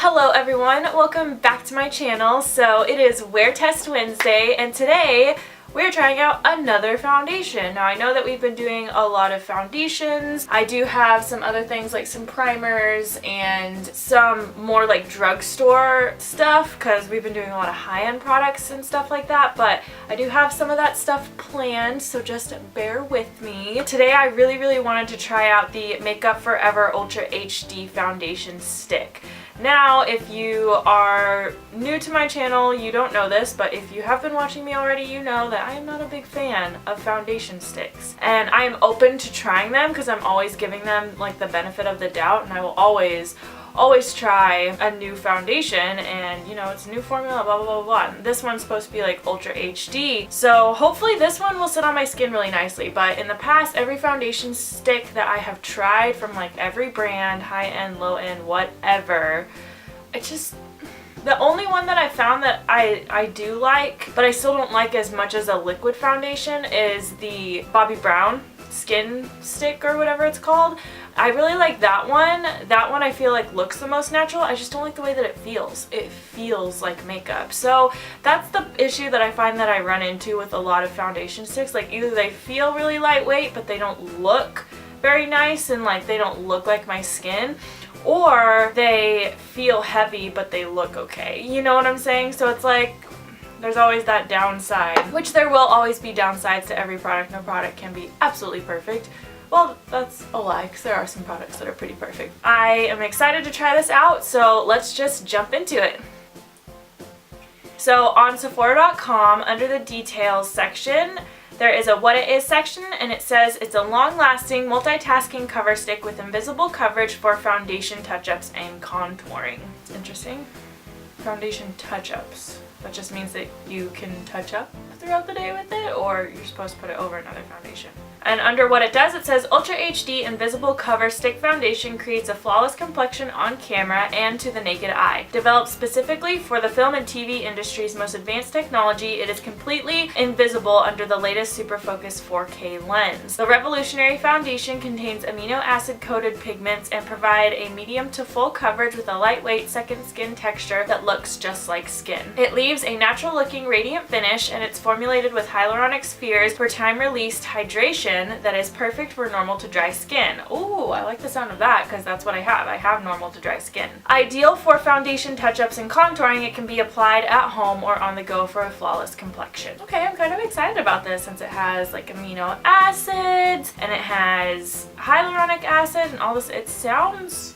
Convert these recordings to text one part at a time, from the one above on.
Hello everyone, welcome back to my channel. So it is Wear Test Wednesday and today we're trying out another foundation. Now I know that we've been doing a lot of foundations. I do have some other things like some primers and some more like drugstore stuff because we've been doing a lot of high-end products and stuff like that, but I do have some of that stuff planned, so just bear with me. Today I really wanted to try out the Makeup Forever Ultra HD Foundation Stick. Now, if you are new to my channel, you don't know this, but if you have been watching me already, you know that I am not a big fan of foundation sticks. And I am open to trying them because I'm always giving them like the benefit of the doubt, and I will always try a new foundation, and you know, it's a new formula, blah blah blah blah. This one's supposed to be like Ultra HD, so hopefully this one will sit on my skin really nicely. But in the past, every foundation stick that I have tried from like every brand, high end, low end, whatever, the only one that I found that I do like, but I still don't like as much as a liquid foundation, is the Bobbi Brown skin stick or whatever it's called. I really like that one. That one I feel like looks the most natural. I just don't like the way that it feels. It feels like makeup. So that's the issue that I find that I run into with a lot of foundation sticks. Like either they feel really lightweight but they don't look very nice and like they don't look like my skin, or they feel heavy but they look okay. You know what I'm saying? So it's like there's always that downside, which there will always be downsides to every product. No product can be absolutely perfect. Well, that's a lie, because there are some products that are pretty perfect. I am excited to try this out, so let's just jump into it. So on Sephora.com, under the details section, there is a what it is section, and it says it's a long-lasting multitasking cover stick with invisible coverage for foundation touch-ups and contouring. Interesting. Foundation touch-ups. That just means that you can touch up throughout the day with it, or you're supposed to put it over another foundation. And under what it does, it says Ultra HD Invisible Cover Stick Foundation creates a flawless complexion on camera and to the naked eye. Developed specifically for the film and TV industry's most advanced technology, it is completely invisible under the latest Super Focus 4K lens. The revolutionary foundation contains amino acid coated pigments and provide a medium to full coverage with a lightweight second skin texture that looks just like skin. It leaves a natural looking radiant finish, and it's formulated with hyaluronic spheres for time released hydration that is perfect for normal to dry skin. Ooh, I like the sound of that because that's what I have. I have normal to dry skin. Ideal for foundation touch-ups and contouring, it can be applied at home or on the go for a flawless complexion. Okay, I'm kind of excited about this since it has like amino acids and it has hyaluronic acid and all this. It sounds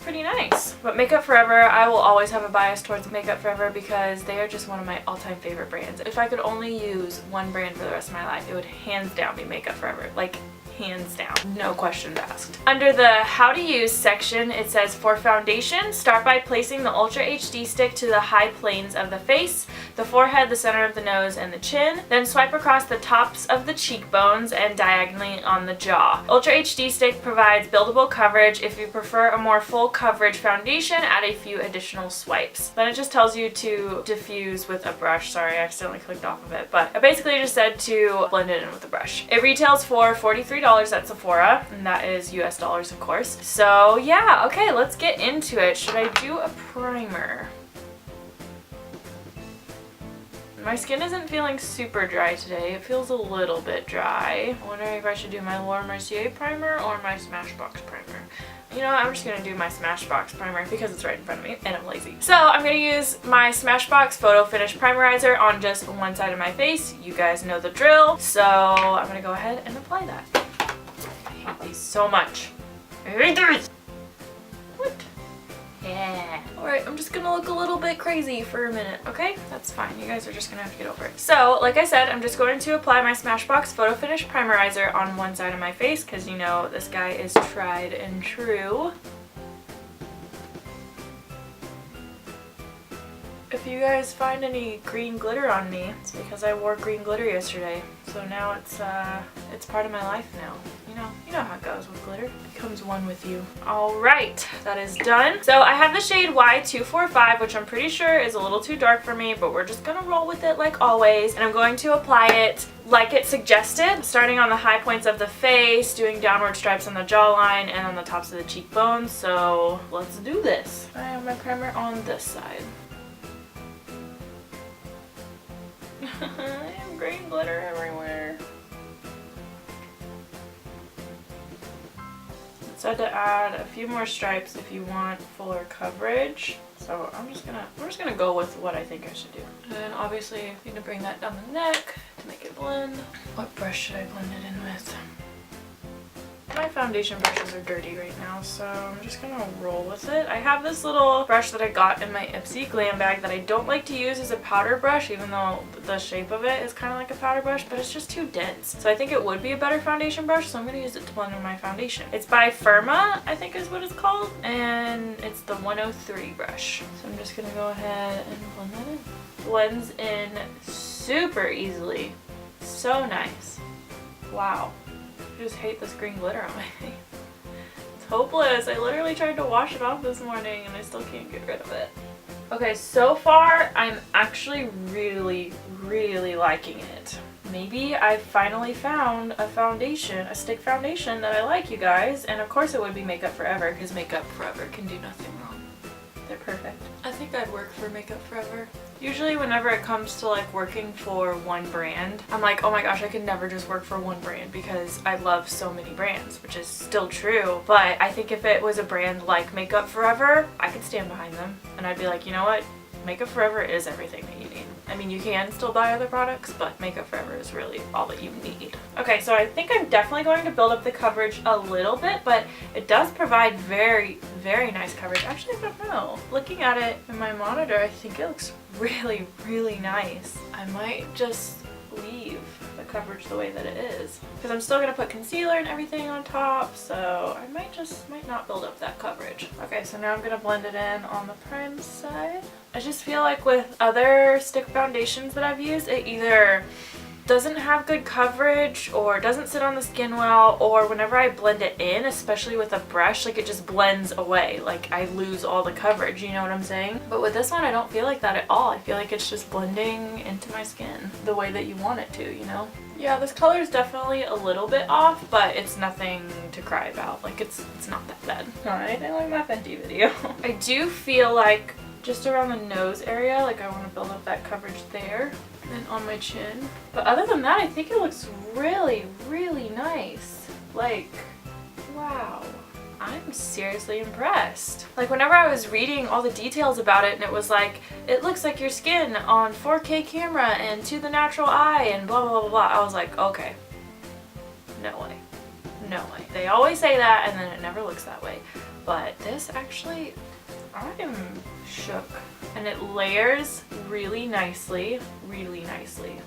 pretty nice. But Makeup Forever, I will always have a bias towards Makeup Forever because they are just one of my all-time favorite brands. If I could only use one brand for the rest of my life, it would hands down be Makeup Forever. Like, hands down. No questions asked. Under the how to use section, it says for foundation, start by placing the Ultra HD stick to the high planes of the face, the forehead, the center of the nose, and the chin. Then swipe across the tops of the cheekbones and diagonally on the jaw. Ultra HD stick provides buildable coverage. If you prefer a more full coverage foundation, add a few additional swipes. Then it just tells you to diffuse with a brush. Sorry, I accidentally clicked off of it, but it basically just said to blend it in with a brush. It retails for $43 at Sephora, and that is US dollars, of course. So yeah, okay, let's get into it. Should I do a primer? My skin isn't feeling super dry today. It feels a little bit dry. I'm wondering if I should do my Laura Mercier primer or my Smashbox primer. You know what, I'm just gonna do my Smashbox primer because it's right in front of me and I'm lazy. So I'm gonna use my Smashbox Photo Finish Primerizer on just one side of my face. You guys know the drill. So I'm gonna go ahead and apply that. I hate these so much. I hate these! What? Yeah. Alright, I'm just gonna look a little bit crazy for a minute, okay? That's fine. You guys are just gonna have to get over it. So, like I said, I'm just going to apply my Smashbox Photo Finish Primerizer on one side of my face because you know this guy is tried and true. If you guys find any green glitter on me, it's because I wore green glitter yesterday. So now it's part of my life now. you know how it goes with glitter. It becomes one with you. All right, that is done. So I have the shade Y245, which I'm pretty sure is a little too dark for me, but we're just gonna roll with it like always. And I'm going to apply it like it suggested, starting on the high points of the face, doing downward stripes on the jawline and on the tops of the cheekbones. So let's do this. I have my primer on this side. I have green glitter everywhere. Said to add a few more stripes if you want fuller coverage. So we're just gonna go with what I think I should do. And then obviously I need to bring that down the neck to make it blend. What brush should I blend it in with? My foundation brushes are dirty right now, so I'm just gonna roll with it. I have this little brush that I got in my Ipsy glam bag that I don't like to use as a powder brush, even though the shape of it is kind of like a powder brush, but it's just too dense. So I think it would be a better foundation brush, so I'm gonna use it to blend in my foundation. It's by Firma, I think is what it's called, and it's the 103 brush. So I'm just gonna go ahead and blend that in. Blends in super easily. So nice. Wow. I just hate this green glitter on my face. It's hopeless. I literally tried to wash it off this morning and I still can't get rid of it. Okay, so far I'm actually really liking it. Maybe I finally found a foundation, a stick foundation that I like, you guys. And of course it would be Makeup Forever, because Makeup Forever can do nothing wrong. They're perfect. I think I'd work for Makeup Forever. Usually whenever it comes to like working for one brand, I'm like, oh my gosh, I could never just work for one brand because I love so many brands, which is still true. But I think if it was a brand like Makeup Forever, I could stand behind them and I'd be like, you know what? Makeup Forever is everything that you need. I mean, you can still buy other products, but Makeup Forever is really all that you need. Okay, so I think I'm definitely going to build up the coverage a little bit, but it does provide very nice coverage. Actually, I don't know. Looking at it in my monitor, I think it looks really nice. I might just leave the coverage the way that it is, because I'm still gonna put concealer and everything on top, so I might not build up that coverage. Okay, so now I'm gonna blend it in on the prime side. I just feel like with other stick foundations that I've used, it either doesn't have good coverage or doesn't sit on the skin well, or whenever I blend it in, especially with a brush, like it just blends away. Like I lose all the coverage, you know what I'm saying? But with this one, I don't feel like that at all. I feel like it's just blending into my skin the way that you want it to, you know? Yeah, this color is definitely a little bit off, but it's nothing to cry about. Like it's not that bad. Alright, I like my Fenty video. I do feel like just around the nose area, like I want to build up that coverage there. And on my chin. But other than that, I think it looks really nice. Like, wow. I'm seriously impressed. Like whenever I was reading all the details about it and it was like, it looks like your skin on 4K camera and to the natural eye and blah blah blah, I was like, okay, no way. No way. They always say that and then it never looks that way. But this actually, I'm shook. And it layers really nicely.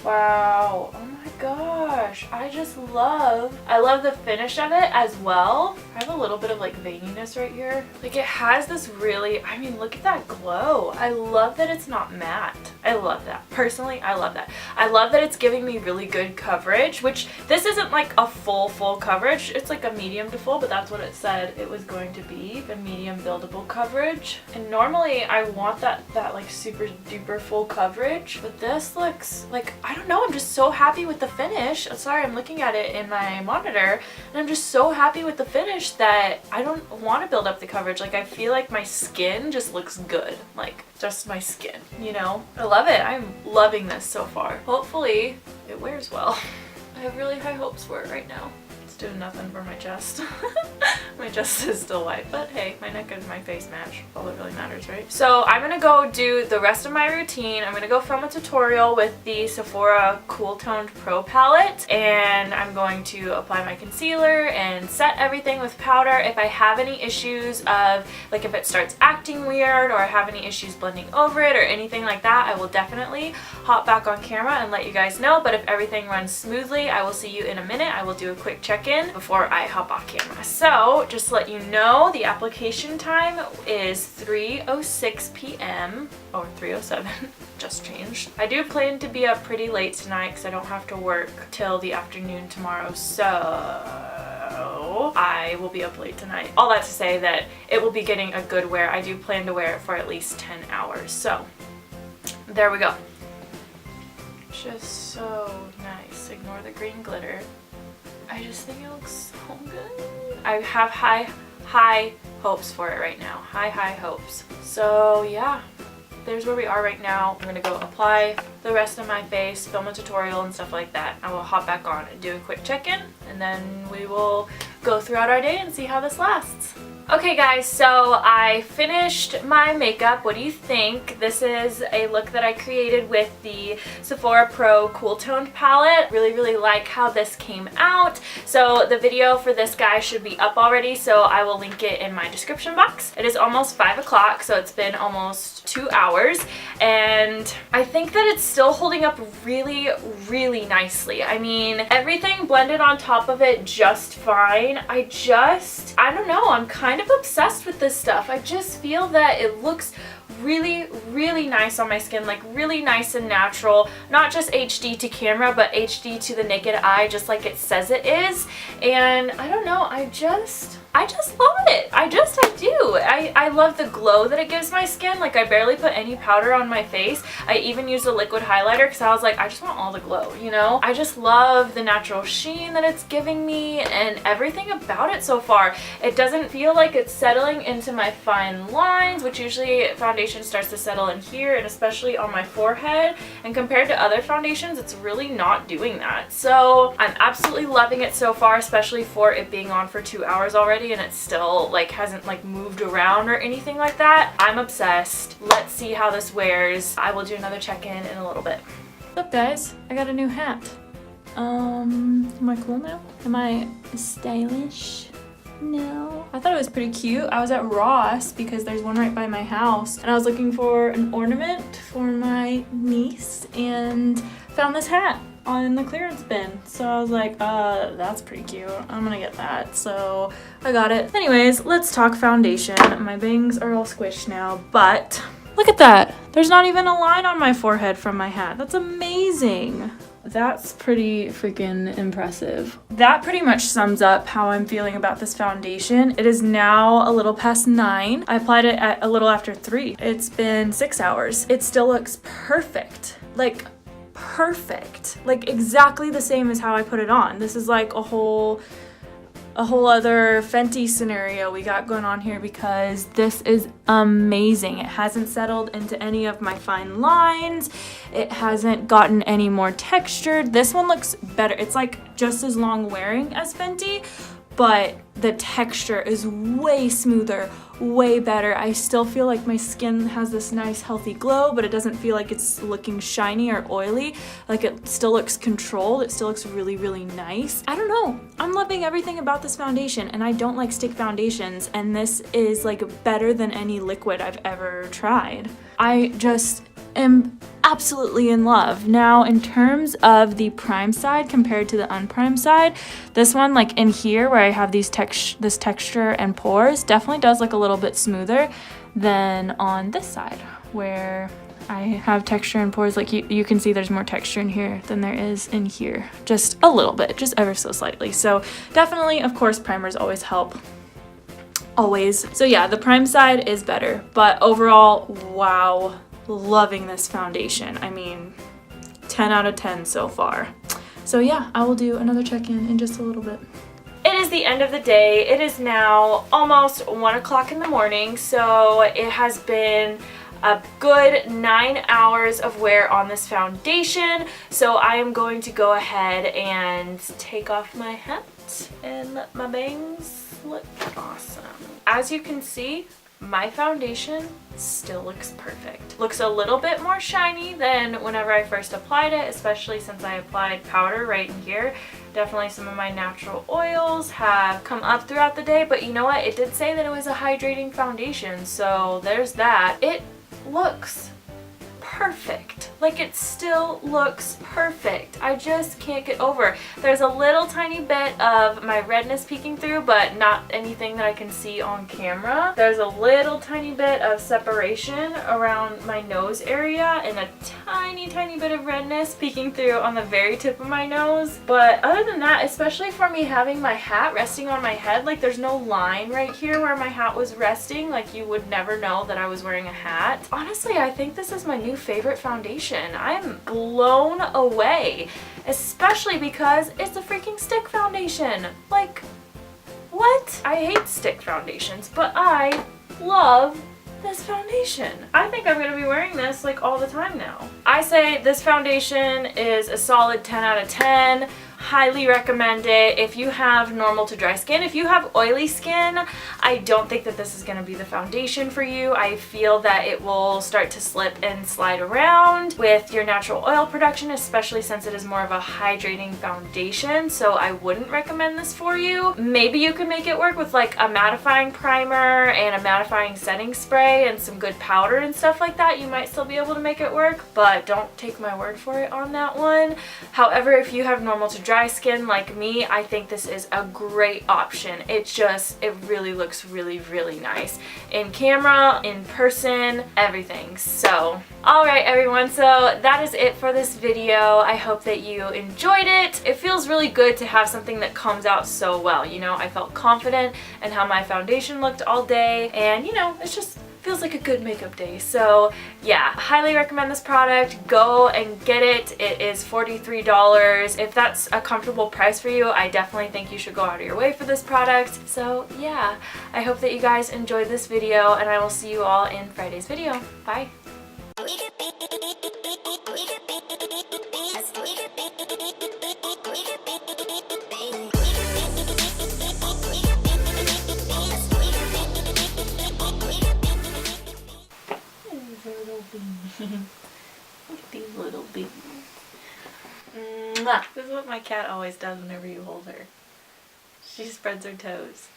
Wow, oh my gosh, I love the finish of it as well. I have a little bit of like veininess right here. Like it has this really, I mean, look at that glow. I love that it's not matte. I love that. Personally, I love that. I love that it's giving me really good coverage, which this isn't like a full coverage. It's like a medium to full, but that's what it said it was going to be, the medium buildable coverage. And normally I want that like super duper full coverage, but this looks like, I don't know, I'm just so happy with the finish. Sorry, I'm looking at it in my monitor and I'm just so happy with the finish that I don't want to build up the coverage. Like I feel like my skin just looks good, like just my skin, you know? I love it. I'm loving this so far. Hopefully it wears well. I have really high hopes for it right now. It's doing nothing for my chest. My chest is still white, but hey, my neck and my face match. All that really matters, right? So I'm gonna go do the rest of my routine. I'm gonna go film a tutorial with the Sephora Cool Toned Pro palette, and I'm going to apply my concealer and set everything with powder. If I have any issues of, like if it starts acting weird or I have any issues blending over it or anything like that, I will definitely hop back on camera and let you guys know. But if everything runs smoothly, I will see you in a minute. I will do a quick check-in before I hop off camera. So just to let you know, the application time is 3:06 p.m. or 3:07. Just changed. I do plan to be up pretty late tonight because I don't have to work till the afternoon tomorrow, so so I will be up late tonight. All that to say that it will be getting a good wear. I do plan to wear it for at least 10 hours. So there we go. Just so nice. Ignore the green glitter. I just think it looks so good. I have high hopes for it right now. High hopes. So yeah, there's where we are right now. I'm gonna go apply the rest of my face, film a tutorial and stuff like that. I will hop back on and do a quick check-in, and then we will go throughout our day and see how this lasts. Okay guys, so I finished my makeup. What do you think? This is a look that I created with the Sephora Pro Cool Toned palette. Really like how this came out. So the video for this guy should be up already, so I will link it in my description box. It is almost 5 o'clock, so it's been almost 2 hours, and I think that it's still holding up really nicely. I mean, everything blended on top of it just fine. I don't know, I'm kind of obsessed with this stuff. I just feel that it looks really nice on my skin, like really nice and natural, not just HD to camera, but HD to the naked eye, just like it says it is. And I don't know, I just love it. I do. I love the glow that it gives my skin. Like, I barely put any powder on my face. I even used a liquid highlighter because I was like, I just want all the glow, you know? I just love the natural sheen that it's giving me and everything about it so far. It doesn't feel like it's settling into my fine lines, which usually foundation starts to settle in here, and especially on my forehead. And compared to other foundations, it's really not doing that. So I'm absolutely loving it so far, especially for it being on for 2 hours already, and it still like hasn't like moved around or anything like that. I'm obsessed. Let's see how this wears. I will do another check-in in a little bit. What's up guys? I got a new hat. Am I cool now? Am I stylish? No. I thought it was pretty cute. I was at Ross because there's one right by my house, and I was looking for an ornament for my niece and found this hat on the clearance bin. So I was like, that's pretty cute. I'm gonna get that. So I got it. Anyways, let's talk foundation. My bangs are all squished now, but look at that. There's not even a line on my forehead from my hat. That's amazing. That's pretty freaking impressive. That pretty much sums up how I'm feeling about this foundation. It is now a little past 9. I applied it at a little after 3. It's been 6 hours. It still looks perfect. Like, perfect. Like, exactly the same as how I put it on. This is like a whole other Fenty scenario we got going on here, because this is amazing. It hasn't settled into any of my fine lines. It hasn't gotten any more textured. This one looks better. It's like just as long wearing as Fenty, but the texture is way smoother, way better. I still feel like my skin has this nice healthy glow, but it doesn't feel like it's looking shiny or oily. Like, it still looks controlled. It still looks really nice. I don't know. I'm loving everything about this foundation, and I don't like stick foundations, and this is like better than any liquid I've ever tried. I just am absolutely in love. Now, in terms of the prime side compared to the unprimed side, this one, like in here where I have this texture and pores, definitely does look a little bit smoother than on this side where I have texture and pores. Like, you can see there's more texture in here than there is in here. Just a little bit, just ever so slightly. So definitely, of course, primers always help. Always. So yeah, the prime side is better, but overall, wow. Loving this foundation. I mean, 10 out of 10 so far. So yeah, I will do another check-in in just a little bit. It is the end of the day. It is now almost 1 o'clock in the morning, so it has been a good 9 hours of wear on this foundation. So I am going to go ahead and take off my hat and let my bangs look awesome. As you can see, my foundation still looks perfect. Looks a little bit more shiny than whenever I first applied it, especially since I applied powder right in here. Definitely some of my natural oils have come up throughout the day, but you know what? It did say that it was a hydrating foundation, so there's that. It looks perfect. Like, it still looks perfect. I just can't get over. There's a little tiny bit of my redness peeking through, but not anything that I can see on camera. There's a little tiny bit of separation around my nose area and a tiny bit of redness peeking through on the very tip of my nose. But other than that, especially for me having my hat resting on my head, like there's no line right here where my hat was resting. Like, you would never know that I was wearing a hat. Honestly, I think this is my new favorite foundation. I'm blown away, especially because it's a freaking stick foundation. Like, what? I hate stick foundations, but I love this foundation. I think I'm going to be wearing this like all the time now. I say this foundation is a solid 10 out of 10. Highly recommend it if you have normal to dry skin. If you have oily skin, I don't think that this is going to be the foundation for you. I feel that it will start to slip and slide around with your natural oil production, especially since it is more of a hydrating foundation, so I wouldn't recommend this for you. Maybe you can make it work with like a mattifying primer and a mattifying setting spray and some good powder and stuff like that. You might still be able to make it work, but don't take my word for it on that one. However, if you have normal to dry skin like me, I think this is a great option. It really looks really nice in camera, in person, everything. So alright everyone, so that is it for this video. I hope that you enjoyed it. It feels really good to have something that comes out so well. You know, I felt confident in how my foundation looked all day, and you know, it's just feels like a good makeup day. So yeah, highly recommend this product. Go and get it. It is $43. If that's a comfortable price for you, I definitely think you should go out of your way for this product. So yeah, I hope that you guys enjoyed this video, and I will see you all in Friday's video. Bye. Look at these little beans. Mwah. This is what my cat always does whenever you hold her. She spreads her toes.